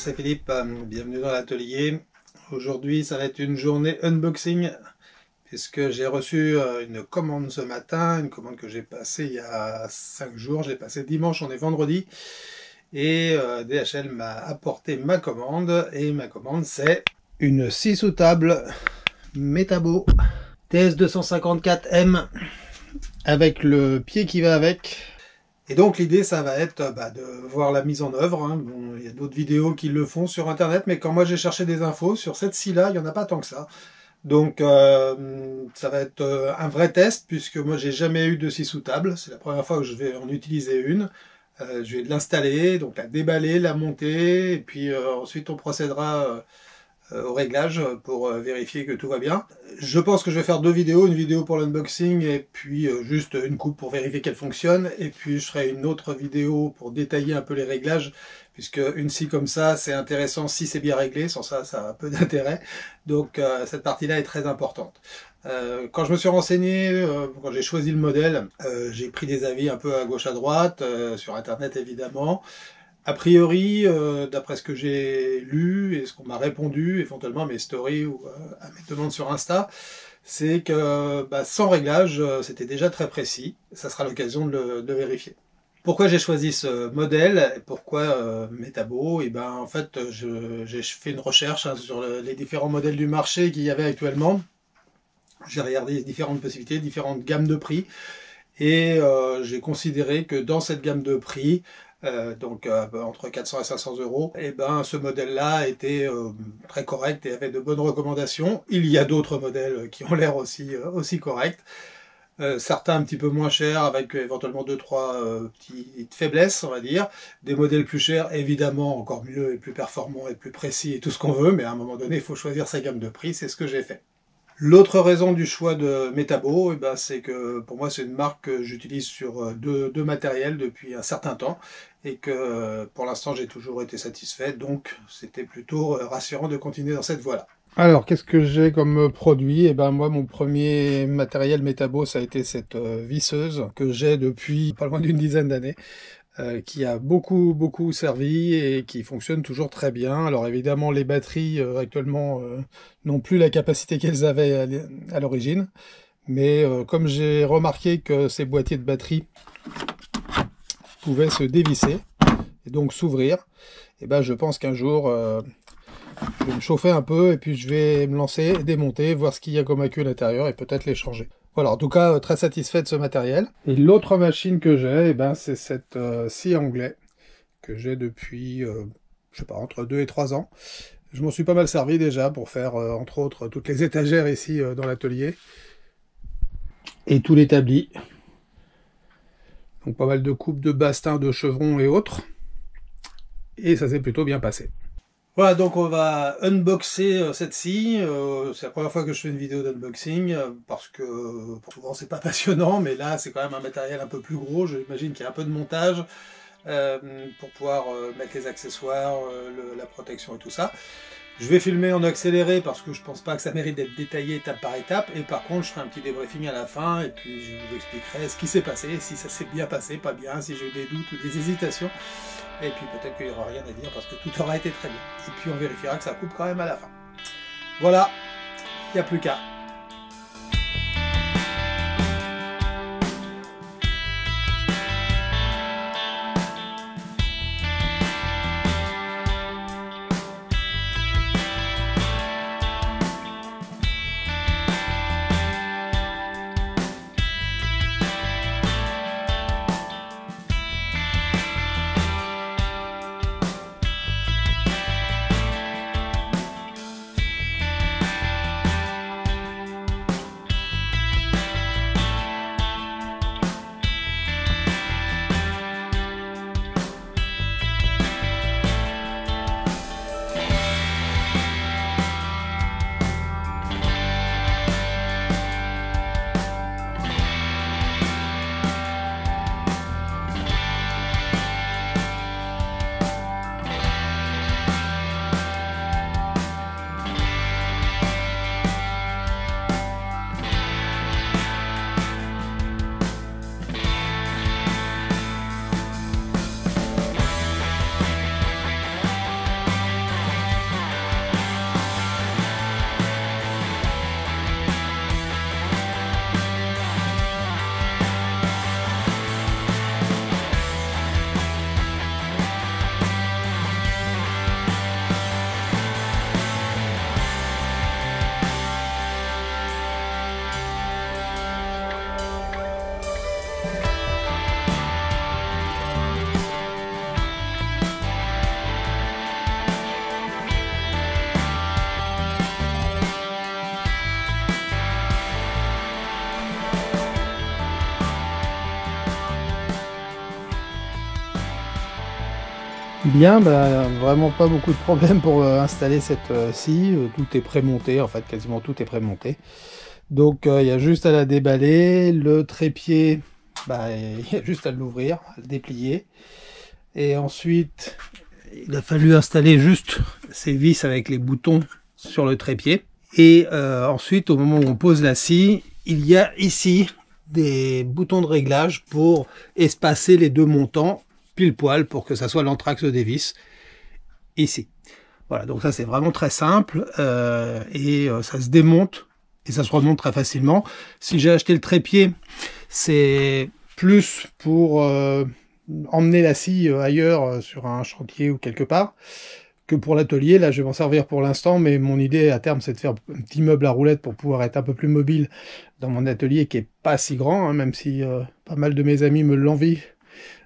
c'est Philippe, bienvenue dans l'atelier. Aujourd'hui ça va être une journée unboxing puisque j'ai reçu une commande ce matin, une commande que j'ai passée il y a 5 jours, j'ai passé dimanche, on est vendredi, et DHL m'a apporté ma commande, et ma commande c'est une scie sous table Metabo TS254M avec le pied qui va avec. Et donc l'idée ça va être de voir la mise en œuvre, hein. Bon, il y a d'autres vidéos qui le font sur internet, mais quand moi j'ai cherché des infos sur cette scie là, il n'y en a pas tant que ça. Donc ça va être un vrai test, puisque moi j'ai jamais eu de scie sous table, c'est la première fois que je vais en utiliser une. Je vais l'installer, donc la déballer, la monter, et puis ensuite on procédera au réglage pour vérifier que tout va bien. Je pense que je vais faire 2 vidéos, une vidéo pour l'unboxing et puis juste une coupe pour vérifier qu'elle fonctionne, et puis je ferai une autre vidéo pour détailler un peu les réglages, puisque une scie comme ça c'est intéressant si c'est bien réglé, sans ça ça a peu d'intérêt, donc cette partie là est très importante. Quand je me suis renseigné, quand j'ai choisi le modèle, j'ai pris des avis un peu à gauche à droite, sur internet évidemment. A priori, d'après ce que j'ai lu et ce qu'on m'a répondu, éventuellement à mes stories ou à mes demandes sur Insta, c'est que sans réglage, c'était déjà très précis. Ça sera l'occasion de le vérifier. Pourquoi j'ai choisi ce modèle? Pourquoi Metabo? Et en fait, j'ai fait une recherche sur les différents modèles du marché qu'il y avait actuellement. J'ai regardé les différentes possibilités, différentes gammes de prix, et j'ai considéré que dans cette gamme de prix, donc entre 400 et 500 euros, et ce modèle-là était très correct et avait de bonnes recommandations. Il y a d'autres modèles qui ont l'air aussi corrects. Certains un petit peu moins chers, avec éventuellement 2-3 petites faiblesses, on va dire. Des modèles plus chers, évidemment, encore mieux et plus performants et plus précis et tout ce qu'on veut, mais à un moment donné, il faut choisir sa gamme de prix, c'est ce que j'ai fait. L'autre raison du choix de Metabo, c'est que pour moi c'est une marque que j'utilise sur deux matériels depuis un certain temps, et que pour l'instant j'ai toujours été satisfait, donc c'était plutôt rassurant de continuer dans cette voie-là. Alors, qu'est-ce que j'ai comme produit? Moi, mon premier matériel Metabo, ça a été cette visseuse que j'ai depuis pas loin d'une dizaine d'années, qui a beaucoup servi et qui fonctionne toujours très bien. Alors évidemment, les batteries actuellement n'ont plus la capacité qu'elles avaient à l'origine, mais comme j'ai remarqué que ces boîtiers de batterie pouvaient se dévisser et donc s'ouvrir, je pense qu'un jour je vais me chauffer un peu et puis je vais me lancer, démonter, voir ce qu'il y a comme accu à l'intérieur et peut-être les changer. Voilà, en tout cas, très satisfait de ce matériel. Et l'autre machine que j'ai, c'est cette scie anglais que j'ai depuis, je sais pas, entre 2 et 3 ans. Je m'en suis pas mal servi déjà pour faire, entre autres, toutes les étagères ici dans l'atelier. Et tout l'établi. Donc pas mal de coupes de bastins, de chevrons et autres. Et ça s'est plutôt bien passé. Voilà, donc on va unboxer cette scie. C'est la première fois que je fais une vidéo d'unboxing, parce que souvent c'est pas passionnant, mais là c'est quand même un matériel un peu plus gros. J'imagine qu'il y a un peu de montage pour pouvoir mettre les accessoires, la protection et tout ça. Je vais filmer en accéléré parce que je pense pas que ça mérite d'être détaillé étape par étape, et par contre je ferai un petit débriefing à la fin et puis je vous expliquerai ce qui s'est passé, si ça s'est bien passé, pas bien, si j'ai eu des doutes ou des hésitations, et puis peut-être qu'il n'y aura rien à dire parce que tout aura été très bien, et puis on vérifiera que ça coupe quand même à la fin. Voilà, il n'y a plus qu'à. Bien, bah, vraiment pas beaucoup de problèmes pour installer cette scie. Tout est prémonté, en fait, quasiment tout est prémonté. Donc il y a juste à la déballer. Le trépied, bah, il y a juste à l'ouvrir, à le déplier. Et ensuite, il a fallu installer juste ces vis avec les boutons sur le trépied. Et ensuite, au moment où on pose la scie, il y a ici des boutons de réglage pour espacer les deux montants pile poil pour que ça soit l'entraxe des vis ici. Voilà, donc ça c'est vraiment très simple et ça se démonte et ça se remonte très facilement. Si j'ai acheté le trépied, c'est plus pour emmener la scie ailleurs sur un chantier ou quelque part que pour l'atelier. Là je vais m'en servir pour l'instant, mais mon idée à terme c'est de faire un petit meuble à roulettes pour pouvoir être un peu plus mobile dans mon atelier qui est pas si grand, hein, même si pas mal de mes amis me l'envient.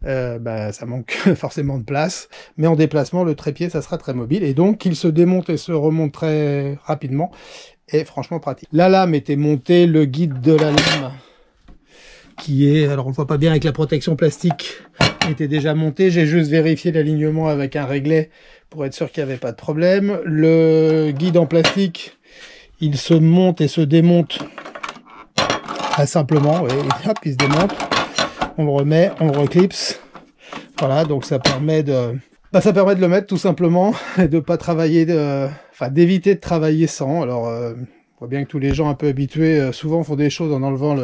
Bah, ça manque forcément de place, mais en déplacement le trépied ça sera très mobile et donc il se démonte et se remonte très rapidement et franchement pratique. La lame était montée, le guide de la lame qui est, alors on le voit pas bien avec la protection plastique, était déjà monté. J'ai juste vérifié l'alignement avec un réglet pour être sûr qu'il n'y avait pas de problème. Le guide en plastique il se monte et se démonte très simplement, et hop il se démonte. On le remet, on le reclipse. Voilà, donc ça permet de le mettre tout simplement et de pas travailler, d'éviter de travailler sans. Alors, on voit bien que tous les gens un peu habitués souvent font des choses en enlevant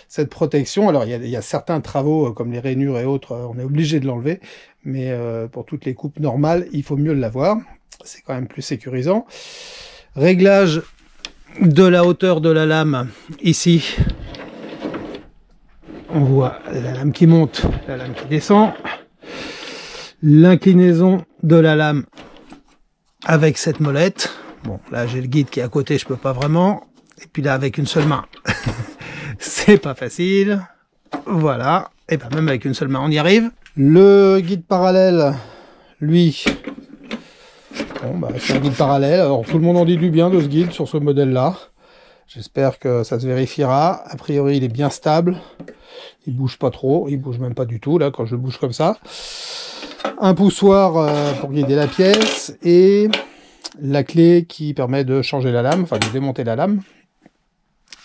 cette protection. Alors, il y a certains travaux comme les rainures et autres, on est obligé de l'enlever, mais pour toutes les coupes normales, il faut mieux l'avoir. C'est quand même plus sécurisant. Réglage de la hauteur de la lame ici. On voit la lame qui monte, la lame qui descend, l'inclinaison de la lame avec cette molette. Bon, là j'ai le guide qui est à côté, je peux pas vraiment. Et puis là avec une seule main, c'est pas facile. Voilà, et ben même avec une seule main on y arrive. Le guide parallèle, lui, bon, bah, c'est un guide parallèle. Alors tout le monde en dit du bien de ce guide sur ce modèle-là. J'espère que ça se vérifiera. A priori il est bien stable. Il bouge pas trop, il bouge même pas du tout, là, quand je le bouge comme ça. Un poussoir pour guider la pièce, et la clé qui permet de changer la lame, enfin de démonter la lame.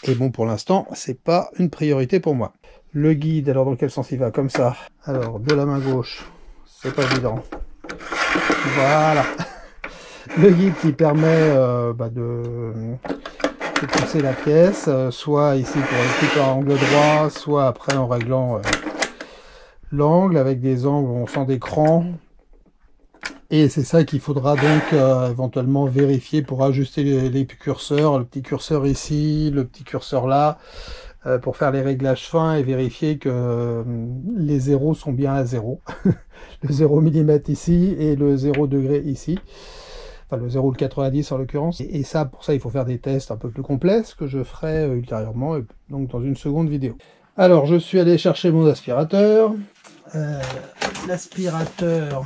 Et bon, pour l'instant, c'est pas une priorité pour moi. Le guide, alors dans quel sens il va? Comme ça. Alors, de la main gauche, c'est pas évident. Voilà. Le guide qui permet de pousser la pièce, soit ici pour le couper à angle droit, soit après en réglant l'angle avec des angles où on sent des crans. Et c'est ça qu'il faudra donc éventuellement vérifier pour ajuster les curseurs, le petit curseur ici, le petit curseur là, pour faire les réglages fins et vérifier que les zéros sont bien à 0. Le 0 mm ici et le 0 degré ici. Enfin le 0 ou le 90 en l'occurrence. Et ça, pour ça, il faut faire des tests un peu plus complets, ce que je ferai ultérieurement, et donc dans une seconde vidéo. Alors, je suis allé chercher mon aspirateur. L'aspirateur...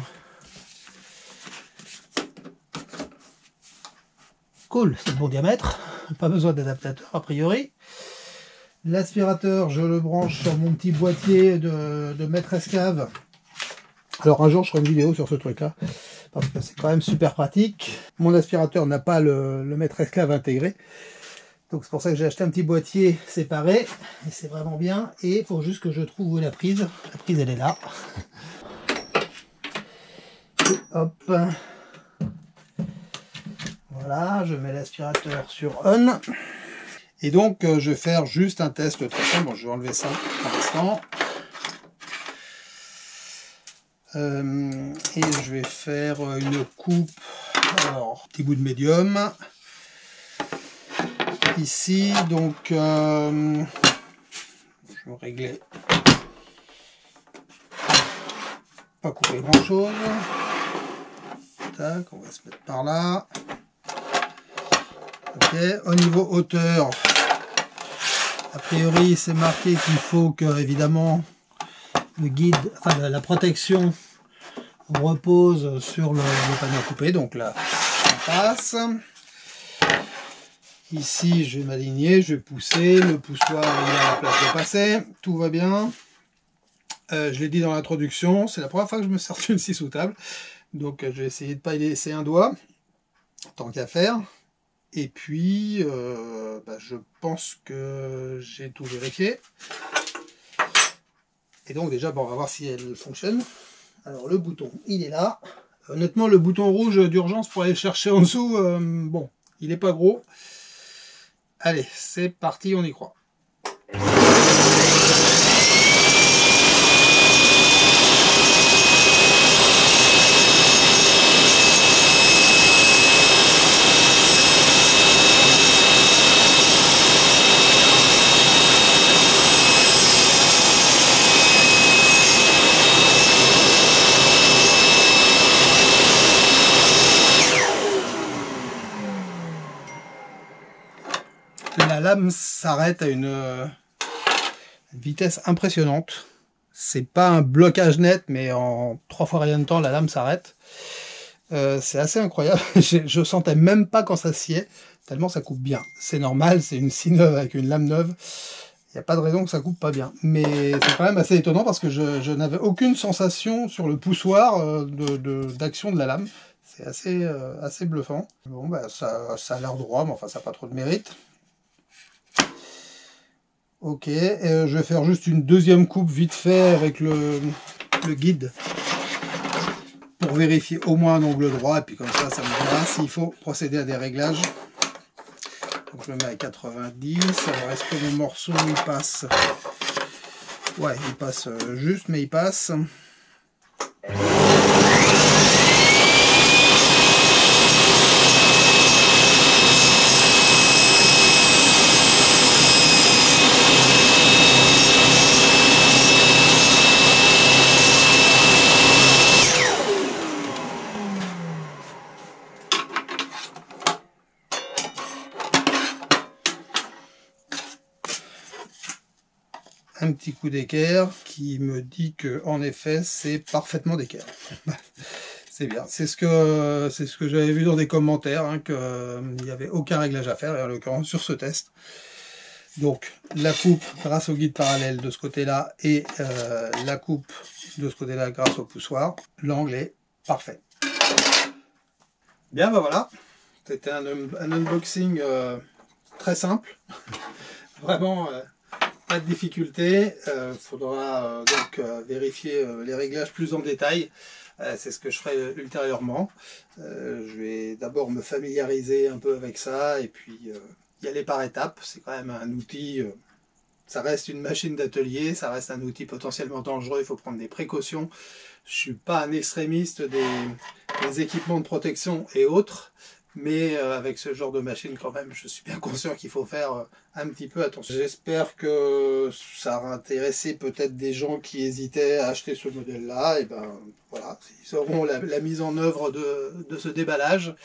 Cool, c'est le bon diamètre. Pas besoin d'adaptateur, a priori. L'aspirateur, je le branche sur mon petit boîtier de maîtresse cave. Alors, un jour, je ferai une vidéo sur ce truc-là, parce que c'est quand même super pratique. Mon aspirateur n'a pas le maîtresse cave intégré, donc c'est pour ça que j'ai acheté un petit boîtier séparé, et c'est vraiment bien. Et il faut juste que je trouve où est la prise. La prise, elle est là. Et hop. Voilà, je mets l'aspirateur sur on. Et donc, je vais faire juste un test très simple. Bon, je vais enlever ça pour l'instant. Et je vais faire une coupe, alors petit bout de médium ici, donc je vais régler, pas couper grand chose. Tac, on va se mettre par là. Ok, au niveau hauteur, a priori c'est marqué qu'il faut que évidemment le guide, enfin la protection repose sur le panneau à couper, donc là on passe. Ici je vais m'aligner, je vais pousser, le poussoir il a la place de passer, tout va bien. Je l'ai dit dans l'introduction, c'est la première fois que je me sers d'une scie sous table. Donc je vais essayer de ne pas y laisser un doigt, tant qu'à faire. Et puis, je pense que j'ai tout vérifié. Et donc déjà, on va voir si elle fonctionne. Alors le bouton, il est là. Honnêtement, le bouton rouge d'urgence pour aller le chercher en dessous, bon, il n'est pas gros. Allez, c'est parti, on y croit. La lame s'arrête à une vitesse impressionnante. C'est pas un blocage net, mais en 3 fois rien de temps, la lame s'arrête. C'est assez incroyable. Je sentais même pas quand ça sciait, tellement ça coupe bien. C'est normal, c'est une scie neuve avec une lame neuve. Il n'y a pas de raison que ça coupe pas bien. Mais c'est quand même assez étonnant parce que je n'avais aucune sensation sur le poussoir d'action de la lame. C'est assez bluffant. Bon, ça a l'air droit, mais enfin, ça n'a pas trop de mérite. Ok, je vais faire juste une deuxième coupe vite fait avec le guide pour vérifier au moins un angle droit, et puis comme ça me dira s'il faut procéder à des réglages. Donc je le mets à 90, alors est-ce que le morceau il passe? Ouais, il passe juste, mais il passe. Un petit coup d'équerre qui me dit que en effet c'est parfaitement d'équerre. C'est bien, c'est ce que j'avais vu dans des commentaires, hein, qu'il n'y avait aucun réglage à faire, et en l'occurrence sur ce test. Donc la coupe grâce au guide parallèle de ce côté-là, et la coupe de ce côté-là grâce au poussoir, l'angle est parfait. Bien, voilà, c'était un unboxing très simple, vraiment pas de difficulté. Faudra donc vérifier les réglages plus en détail. C'est ce que je ferai ultérieurement. Je vais d'abord me familiariser un peu avec ça et puis y aller par étapes. C'est quand même un outil, ça reste une machine d'atelier, ça reste un outil potentiellement dangereux, il faut prendre des précautions. Je suis pas un extrémiste des équipements de protection et autres, mais avec ce genre de machine quand même, je suis bien conscient qu'il faut faire un petit peu attention. J'espère que ça a intéressé peut-être des gens qui hésitaient à acheter ce modèle-là, et ben voilà, ils auront la mise en œuvre de ce déballage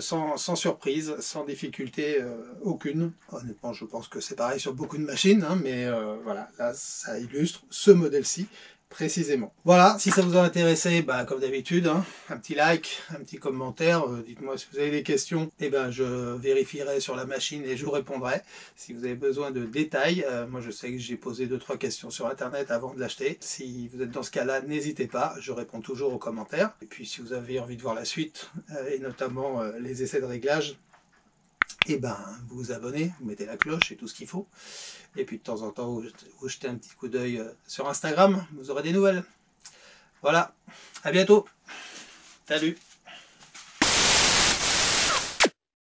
sans surprise, sans difficulté aucune. Honnêtement, je pense que c'est pareil sur beaucoup de machines, hein, mais voilà, là ça illustre ce modèle-ci précisément. Voilà, si ça vous a intéressé, comme d'habitude, hein, un petit like, un petit commentaire, dites-moi si vous avez des questions, et je vérifierai sur la machine et je vous répondrai. Si vous avez besoin de détails, moi je sais que j'ai posé 2-3 questions sur internet avant de l'acheter. Si vous êtes dans ce cas-là, n'hésitez pas, je réponds toujours aux commentaires. Et puis si vous avez envie de voir la suite, et notamment les essais de réglage, et vous vous abonnez, vous mettez la cloche et tout ce qu'il faut. Et puis de temps en temps, vous jetez un petit coup d'œil sur Instagram, vous aurez des nouvelles. Voilà, à bientôt. Salut.